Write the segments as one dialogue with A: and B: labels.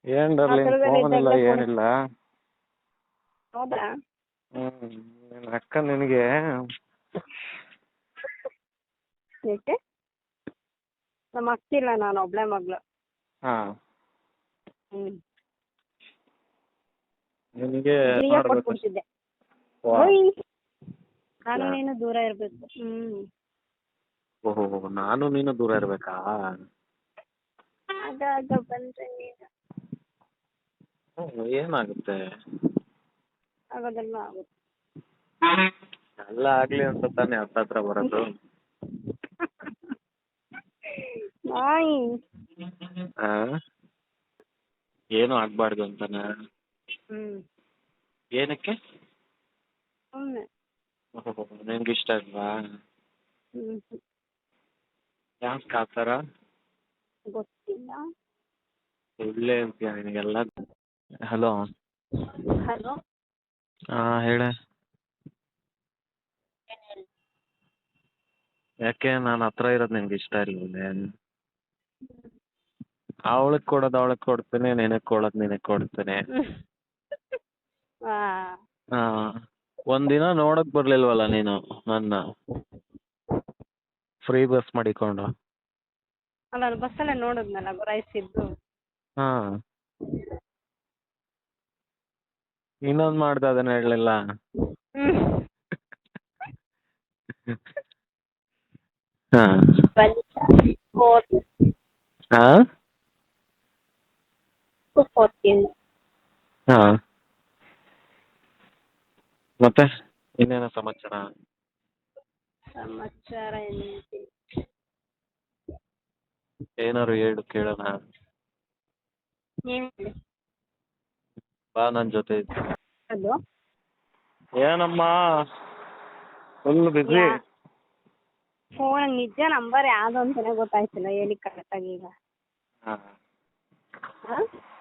A: ಏನ್ darling phone ಇಲ್ಲ ಏನಿಲ್ಲ.
B: ಹೌದಾ?
A: ನಿನ್ನ ಅಕ್ಕ ನಿನಗೆ
B: ಏಕೆ? ನಮ್ಮ ಅಕ್ಕಿಲ್ಲ, ನಾನು ಒಬ್ಳೆ ಮಗಳು.
A: ಹಾ ನಿನಗೆ
B: ಫ್ರೀಯಾಗಿ
A: ಮಾಡ್ಬೇಕು.
B: ಕೊಟ್ಬಿಡ್ತಿದ್ದೆ.
A: ವಾ.
B: ಓಯ್, ನಾನು ನೀನು ದೂರ ಇರ್ಬೇಕು.
A: ಓಹೋ, ನಾನು ನೀನು ದೂರ ಇರ್ಬೇಕಾ?
B: ಆಗ ಬಂದ್ರೆ ನೀನು
A: ಏನಾಗುತ್ತೆ?
B: ಆಗೋದೆಲ್ಲ ಆಗುತ್ತೆ.
A: ಎಲ್ಲ ಆಗ್ಲಿ ಅಂತ ತಾನೇ ಹತ್ರ ಬರೋದು.
B: ನಾಯಿ.
A: ಆ? ಏನು ಆಗ್ಬಾರ್ದು ಅಂತಾನ? ಏನಕ್ಕೆ?
B: ಸುಮ್ಮನೆ.
A: ನಿನ್ಗೆ ಇಷ್ಟ ಅಲ್ವಾ? ಯಾಕೆ ಆ ಥರ?
B: ಗೊತ್ತಿಲ್ಲ.
A: ಒಳ್ಳೆ ಅಂತೀಯ ನಿನಗೆಲ್ಲ. ಹಲೋ.
B: ಹಲೋ.
A: ಹೇಳೆ. ಯಾಕೆ ನಾನು ಹತ್ರ ಇರೋದು ನಿನ್ಗೆ ಇಷ್ಟ ಇಲ್ವೇ? ಅವಳಿಗೆ ಕೊಡೋದು ಅವಳಿಗೆ ಕೊಡ್ತೇನೆ, ನಿನಗೆ ಕೊಡೋದು ನಿನಗೆ ಕೊಡ್ತೇನೆ. ಒಂದಿನ ನೋಡಕ್ ಬರ್ಲಿಲ್ವಲ್ಲ ನೀನು ನನ್ನ ಫ್ರೀ ಬಸ್ ಮಾಡಿಕೊಂಡು?
B: ಅಲ್ಲ, ಬಸ್ಸಲ್ಲೇ ನೋಡಿದ್ನಲ್ಲ ಗುರಾಯಿಸಿದ್ದು.
A: ಇನ್ನೊಂದು ಮಾಡ್ದೆ, ಅದನ್ನ ಹೇಳಲಿಲ್ಲ. ಮತ್ತೆ ಇನ್ನೇನ ಸಮಾಚಾರ?
B: ಸಮಾಚಾರ
A: ಏನಾರು ಹೇಳು ಕೇಳೋಣ. ಬಾ ನನ್ನ ಜೊತೆ.
B: ಹಲೋ.
A: ಏನಮ್ಮ ಫುಲ್ ಬಿಸಿ?
B: ಫೋನ್ ನಿಜ ನಂಬರ್ ಯಾವ್ದು ಅಂತಾನೆ ಗೊತ್ತಾಯ್ತಿಲ್ಲ, ಹೇಳಿ ಕರೆಕ್ಟಾಗಿ. ಈಗ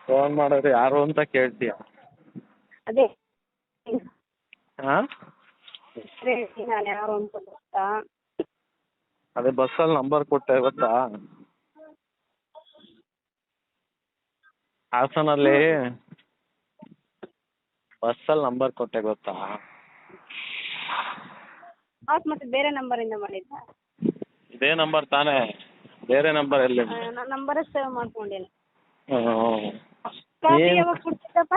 A: ಫೋನ್ ಮಾಡೋರು ಯಾರು ಅಂತ ಕೇಳ್ತೀಯ?
B: ಅದೇ
A: ನಾನು
B: ಯಾರು ಅಂತ ಗೊತ್ತಾ?
A: ಅದೇ ಬಸ್ಸಲ್ಲಿ ನಂಬರ್ ಕೊಟ್ಟೆ ಗೊತ್ತಾ? ಹಾಸನಲ್ಲಿ ಬಸ್ಸಲ್ಲಿ ನಂಬರ್ ಕೊಟ್ಟೆ ಗೊತ್ತಾ?
B: ಹೌದು, ಮತ್ತೆ ಬೇರೆ ನಂಬರಿಂದ ಮಾಡಿದ್ದ?
A: ಇದೇ ನಂಬರ್ ತಾನೇ, ಬೇರೆ ನಂಬರ್ ಎಲ್ಲಿ?
B: ನನ್ನ ನಂಬರ್ ಸೇವ್ ಮಾಡ್ಕೊಂಡಿಲ್ಲ.
A: ಕಾಫಿ
B: ಯಾವಾಗ ಕುಡ್ತಿದ್ದಪ್ಪ?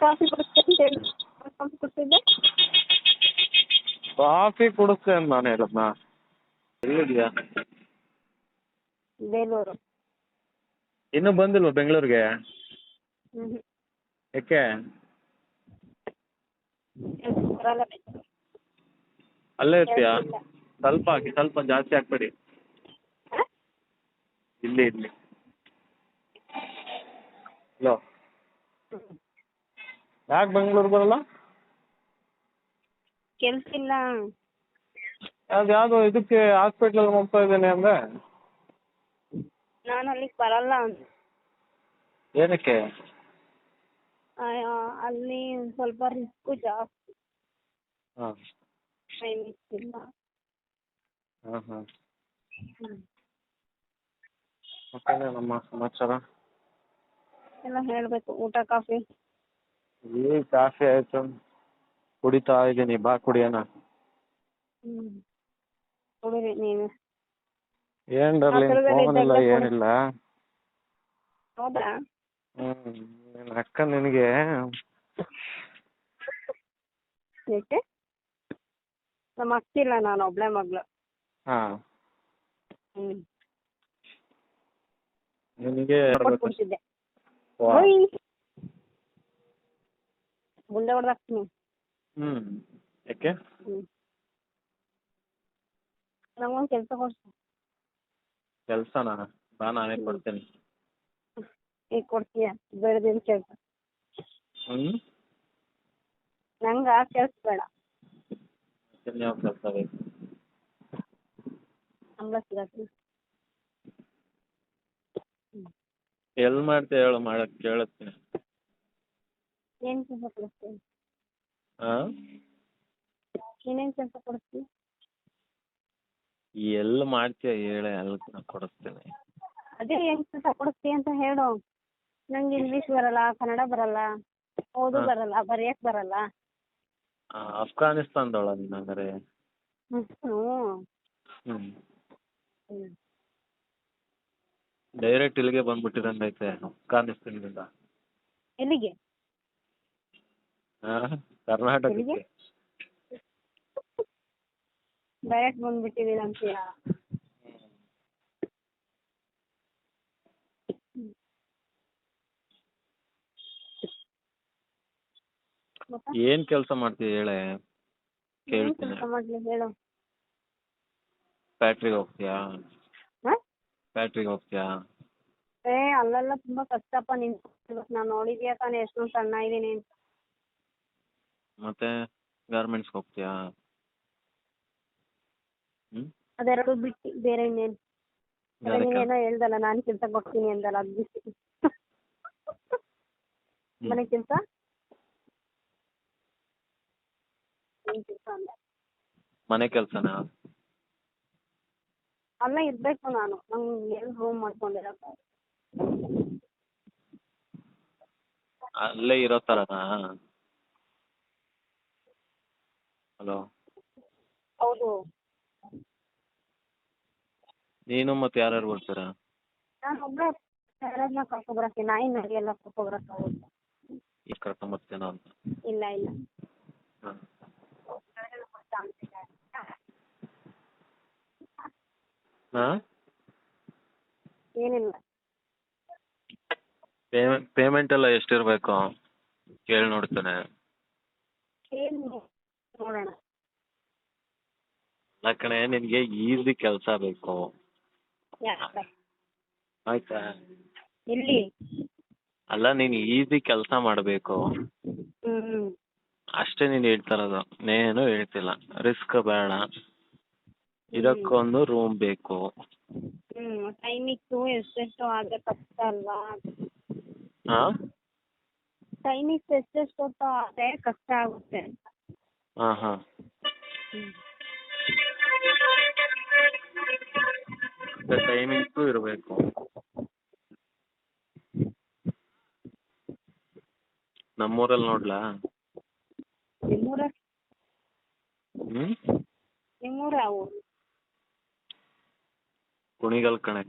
B: ಕಾಫಿ ಕುಡ್ತಿದ್ದೆ.
A: ಕಾಫಿ ಕುಡಿಸ್ತೆ ಅಂತ ನಾನು ಹೇಳದ್ನ? ಎಲ್ಲಿದ್ಯಾ?
B: ಬೇಲೂರು.
A: ಇನ್ನೂ ಬಂದಿಲ್ವ ಬೆಂಗಳೂರಿಗೆ? ಯಾಕೆ? ಅಲ್ಲೇ ಇರ್ತೀಯಾ? ಸ್ವಲ್ಪ ಹಾಕಿ, ಸ್ವಲ್ಪ ಜಾಸ್ತಿ ಹಾಕ್ಬೇಡಿ. ಇಲ್ಲಿ ಇರಲಿ. ಹಲೋ. ಯಾಕೆ ಬೆಂಗಳೂರು ಬರಲ್ಲ?
B: ಕೆಲ್ಸ ಇಲ್ಲ.
A: ಯಾವುದೋ ಇದಕ್ಕೆ ಹಾಸ್ಪಿಟ್ಲಲ್ಲಿ ಹೋಗ್ತಾ ಇದ್ದೇನೆ ಅಂದರೆ?
B: ನಾನು ಅಲ್ಲಿಗೆ ಬರಲ್ಲ.
A: ಏನಕ್ಕೆ?
B: ಅಲ್ಲಿ ಸ್ವಲ್ಪ ರಿಸ್ಕು ಜಾಸ್ತಿ. ಟೈಮಿಂಗ್ಸ್ ಇಲ್ಲ.
A: ಮತ್ತೆ ನಮ್ಮ ಸಮಾಚಾರ
B: ಎಲ್ಲ ಹೇಳಬೇಕು. ಊಟ ಕಾಫಿ?
A: ಈ ಕಾಫಿ ಆಯಿತು, ಕುಡಿತಾ ಇದ್ದೀನಿ. ಬಾ ಕುಡಿಯೋಣ.
B: ಕುಡೀರಿ ನೀನು.
A: ಏನು ಡಾರ್ಲಿಂಗ್ ಫೋನ್ ಇಲ್ಲ ಏನಿಲ್ಲ.
B: ಹೌದಾ?
A: ನಿನ್ನ ಅಕ್ಕ ನಿನಗೆ
B: ಏಕೆ? ನಮ್ಮ ಅಕ್ಕಿಲ್ಲ, ನಾನು ಒಬ್ಳೆ ಮಗಳು.
A: ನಿನಗೆ
B: ಕೊಟ್ಬಿಡ್ತಿದ್ದೆ. ಗುಂಡೆ ಹೊಡೆದಾಕ್ತೀನಿ.
A: ಯಾಕೆ?
B: ನಮಗೊಂದು ಕೆಲಸ ಕೊಡ್ತೀನಿ.
A: ಕೆಲಸನಾ? ಬಾ, ನಾನೇ ಕೊಡ್ತೇನೆ.
B: ಈಗ ಕೊಡ್ತೀಯ? ಬೆಳೆದಿನ ಕೆಲಸ. ನಂಗೆ ಆ ಕೆಲಸ ಬೇಡ.
A: ಯಾವ ಕೆಲಸ ಬೇಕು?
B: ಸಂಬಳ ಸಿಗತ್ತೆ.
A: ಎಲ್ಲಿ ಮಾಡ್ತೀಯ ಹೇಳು, ಮಾಡಕ್ಕೆ ಕೇಳುತ್ತೀನಿ.
B: ಏನು ಕೆಲಸ ಕೊಡಿಸ್ತೀನಿ? ನೀನೇನು ಕೆಲಸ ಕೊಡಿಸ್ತೀನಿ?
A: ಎಲ್ಲಿ ಮಾಡ್ತೀಯ ಹೇಳೆ, ಅಲ್ಲಿ ಕೊಡಿಸ್ತೀನಿ.
B: ಅದೇ ಏನು ಕೆಲಸ ಕೊಡಿಸ್ತೀಯ ಅಂತ ಹೇಳು. ನಂಗೆ ಇಂಗ್ಲೀಷ್ ಬರಲ್ಲ, ಕನ್ನಡ ಬರಲ್ಲ, ಓದು
A: ಹಾಂ
B: ಬರಲ್ಲ, ಬರೆಯಕ್ಕೆ ಬರಲ್ಲ.
A: ಅಫ್ಘಾನಿಸ್ತಾನದವಳ ನೀನು ಹಂಗಾರೆ?
B: ಹ್ಞೂ
A: ಹ್ಞೂ
B: ಹ್ಞೂ
A: ಡೈರೆಕ್ಟ್ ಇಲ್ಲಿಗೆ ಬಂದ್ಬಿಟ್ಟಿರಂಗೈತೆ ಅಫ್ಘಾನಿಸ್ತಾನದಿಂದ.
B: ಎಲ್ಲಿಗೆ?
A: ಹಾಂ
B: ಎಲ್ಲಿಗೆ?
A: ಕರ್ನಾಟಕಕ್ಕೆ.
B: ಡೈರೆಕ್ಟ್ ಬಂದ್ಬಿಟ್ಟಿದ್ದೀರ ಅಂತೀಯ? ಮತ್ತೆ
A: ಏನು ಕೆಲಸ ಮಾಡ್ತೀಯ ಹೇಳೆ,
B: ಏನು
A: ಕೇಳ್ತೀನಿ.
B: ಕೆಲಸ ಮಾಡಲಿ ಹೇಳು.
A: ಫ್ಯಾಕ್ಟ್ರಿಗೆ ಹೋಗ್ತೀಯಾ?
B: ಹಾಂ
A: ಫ್ಯಾಕ್ಟ್ರಿಗೆ ಹೋಗ್ತೀಯಾ?
B: ಅಲ್ಲೆಲ್ಲ ತುಂಬ ಕಷ್ಟಪ್ಪ. ನೀನು ನಾನು ನೋಡಿದ್ಯಾ ತಾನೇ ಎಷ್ಟೊಂದು ಸಣ್ಣ ಇದ್ದೀನಿ ಅಂತ.
A: ಮತ್ತೆ ಗಾರ್ಮೆಂಟ್ಸ್ಗೆ ಹೋಗ್ತೀಯಾ? ಹ್ಞೂ
B: ಅದೆರಡು ಬಿಟ್ಟು ಬೇರೆ ಇನ್ನೇನು? ಅದೇ
A: ಬೇರೆ ಕೆಲಸ.
B: ನೀನೇನೋ ಹೇಳ್ದಲ್ಲ, ನಾನು ಕೆಲ್ಸಕ್ಕೆ ಹೋಗ್ತೀನಿ ಅಂದಲ್ಲ, ಅದು ಬಿಟ್ಟು ಮನೆ ಕೆಲಸ ಏನು ಕೆಲಸ ಅಂದೆ?
A: ಮನೆ ಕೆಲಸನಾ?
B: ಅಲ್ಲೇ ಇರಬೇಕು ನಾನು. ನಂಗೆ ಏನು ರೂಮ್ ಮಾಡ್ಕೊಂಡಿರೋಕ್ಕೆ
A: ಅಲ್ಲೇ ಇರೋ ಥರನಾ? ಹಲೋ,
B: ಹೌದು.
A: ನೀನು ಮತ್ತೆ ಯಾರ್ಯಾರು ಬರ್ತೀರಾ?
B: ನಾನು ಒಬ್ಬರೇ ಯಾರನ್ನ ಕರ್ಕೊಬರಕ್ಕೆ, ನಾಯಿ ನಡಿ ಎಲ್ಲ ಕರ್ಕೊಬರಕ್ಕಾಗುತ್ತೆ?
A: ಈಗ ಕರ್ಕೊಂಬರ್ತೀನೋ ಅಂತ.
B: ಇಲ್ಲ ಇಲ್ಲ.
A: ಹಾಂ ಹಾಂ
B: ಏನಿಲ್ಲ.
A: ಪೇಮೆಂಟ್ ಎಲ್ಲ ಎಷ್ಟಿರಬೇಕು ಕೇಳಿ ನೋಡ್ತೇನೆ.
B: ಏನು ನೋಡೋಣ.
A: ಅಲ್ಲ ಕಣೆ, ನಿನಗೆ ಈಸಿ ಕೆಲಸ ಬೇಕು
B: ಯಾಕೆ?
A: ಆಯ್ತಾ?
B: ಎಲ್ಲಿ?
A: ಅಲ್ಲ, ನೀನು ಈಸಿ ಕೆಲಸ ಮಾಡಬೇಕು
B: ಹ್ಞೂ
A: ಅಷ್ಟೇ ನೀನು ಹೇಳ್ತಾ ಇರೋದು. ನೇನು ಹೇಳ್ತಿಲ್ಲ. ರಿಸ್ಕ್ ಬೇಡ, ಇದಕ್ಕೊಂದು ರೂಮ್ ಬೇಕು.
B: ಟೈಮಿಕ್ಸು ಎಷ್ಟೆಷ್ಟು ಆದರೆ ಕಷ್ಟ ಅಲ್ವಾ?
A: ಹಾಂ
B: ಟೈಮಿಕ್ಸ್ ಎಷ್ಟೆಷ್ಟು ಹೊತ್ತು ಆದರೆ ಕಷ್ಟ ಆಗುತ್ತೆ.
A: ಹಾಂ ಹಾಂ ಟೈಮಿಂಗ್ಸು ಇರಬೇಕು. ನಮ್ಮೂರಲ್ಲಿ ನೋಡ್ಲಾ?
B: ನಿಮ್ಮೂರ
A: ಹ್ಞೂ
B: ನಿಮ್ಮೂರ ಯಾವ?
A: ಕುಣಿಗಲ್ ಕಣೆ.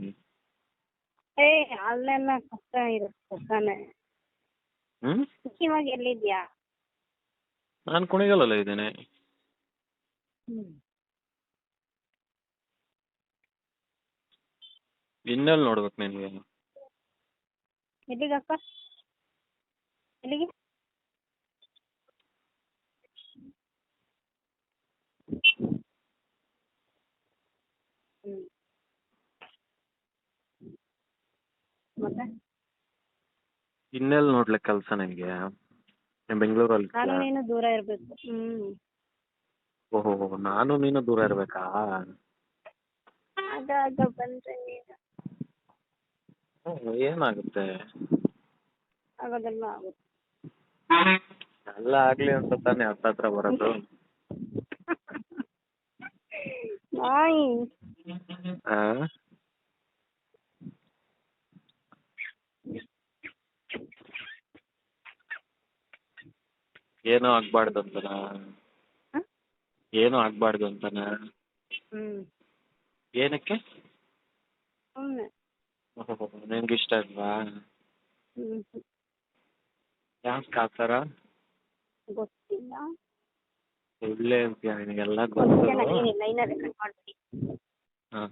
B: ಅಲ್ಲೆಲ್ಲ ಕಷ್ಟ ಇರುತ್ತೆ ತಾನೆ.
A: ಹ್ಞೂ
B: ಇವಾಗ ಎಲ್ಲಿದ್ಯಾ?
A: ನಾನು ಕುಣಿಗಲಲ್ಲ ಇದ್ದೇನೆ. ಇನ್ನೆಲ್ಲಿ ನೋಡ್ಬೇಕು ನಿನಗೆ?
B: ಎಲ್ಲಿಗಕ್ಕ? ಎಲ್ಲಿಗೆ? ಮತ್ತೆ
A: ಇನ್ನೆಲ್ಲಿ ನೋಡ್ಲಿಕ್ಕೆ ಕೆಲಸ ನಿನಗೆ? ಬೆಂಗಳೂರಲ್ಲಿ?
B: ನಾನು ನೀನು ದೂರ ಇರಬೇಕು.
A: ಓಹೋ, ನಾನು ನೀನು ದೂರ ಇರಬೇಕಾ?
B: ಆಗ ಬಂದರೆ ನೀನು
A: ಏನಾಗುತ್ತೆ?
B: ಆಗೋದೆಲ್ಲ ಆಗುತ್ತೆ.
A: ಎಲ್ಲ ಆಗಲಿ ಅಂತ ತಾನೇ ಹತ್ರ ಬರೋದು.
B: ನಾಯಿ
A: ಹಾಂ ಏನೂ ಆಗಬಾರ್ದು ಅಂತನಾ? ಏನೂ ಆಗಬಾರ್ದು ಅಂತನಾ? ಏನಕ್ಕೆ?
B: ಸುಮ್ಮನೆ.
A: ಓಹೋ, ನಿನ್ಗೆ ಇಷ್ಟ ಅಲ್ವಾ? ಯಾಕೆ ಆ ಥರ?
B: ಗೊತ್ತಿಲ್ಲ.
A: ಒಳ್ಳೆ ಅಂತೀಯ, ನಿನಗೆಲ್ಲ ಗೊತ್ತು.
B: ಏನಿಲ್ಲ, ಇನ್ನದೇ ಕಟ್ ಮಾಡ್ತೀನಿ.
A: ಹಾಂ